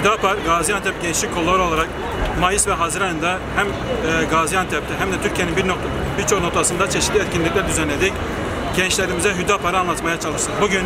Hüdapar, Gaziantep Gençlik Kolları olarak Mayıs ve Haziran ayında hem Gaziantep'te hem de Türkiye'nin birçok noktasında çeşitli etkinlikler düzenledik. Gençlerimize Hüdapar'ı anlatmaya çalıştık. Bugün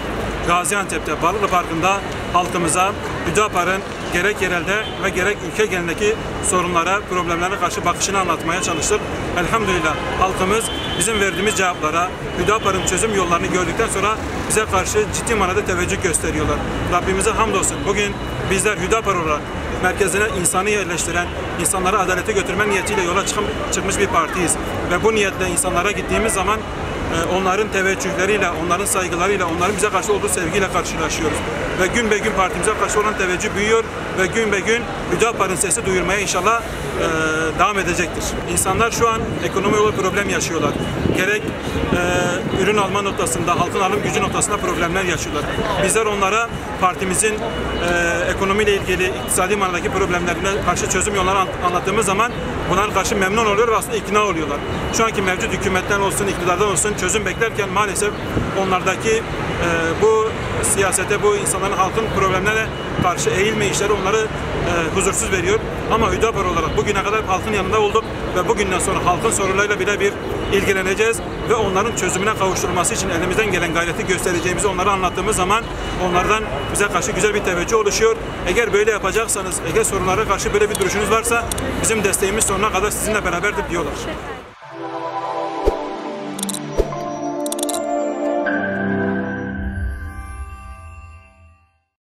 Gaziantep'te Balıklı Parkı'nda halkımıza Hüdapar'ın gerek yerelde ve gerek ülke genelindeki sorunlara, problemlere karşı bakışını anlatmaya çalıştık. Elhamdülillah halkımız bizim verdiğimiz cevaplara, Hüdapar'ın çözüm yollarını gördükten sonra bize karşı ciddi manada teveccüh gösteriyorlar. Rabbimize hamdolsun. Bugün bizler Hüdapar olarak merkezine insanı yerleştiren, insanları adalete götürme niyetiyle yola çıkmış bir partiyiz. Ve bu niyetle insanlara gittiğimiz zaman onların teveccühleriyle, onların saygılarıyla, onların bize karşı olduğu sevgiyle karşılaşıyoruz. Ve gün be gün partimize karşı olan teveccüh büyüyor ve gün be gün Hüdapar'ın sesi duyurmaya inşallah devam edecektir. İnsanlar şu an ekonomi olarak problem yaşıyorlar. Gerek ürün alma noktasında, halkın alım gücü noktasında problemler yaşıyorlar. Bizler onlara partimizin ekonomiyle ilgili, iktisadi manadaki problemlerine karşı çözüm yolları anlattığımız zaman bunlara karşı memnun oluyor ve aslında ikna oluyorlar. Şu anki mevcut hükümetten olsun, iktidardan olsun çözüm beklerken maalesef onlardaki bu siyasete, bu insanların halkın problemlerine karşı eğilme işleri onları huzursuz veriyor. Ama Hüdapar olarak bugüne kadar halkın yanında olduk ve bugünden sonra halkın sorunlarıyla birebir ilgileneceğiz ve onların çözümüne kavuşturulması için elimizden gelen gayreti göstereceğimizi onlara anlattığımız zaman onlardan bize karşı güzel bir teveccüh oluşuyor. Eğer böyle yapacaksanız, eğer sorunlara karşı böyle bir duruşunuz varsa bizim desteğimiz sonuna kadar sizinle beraberdir diyorlar.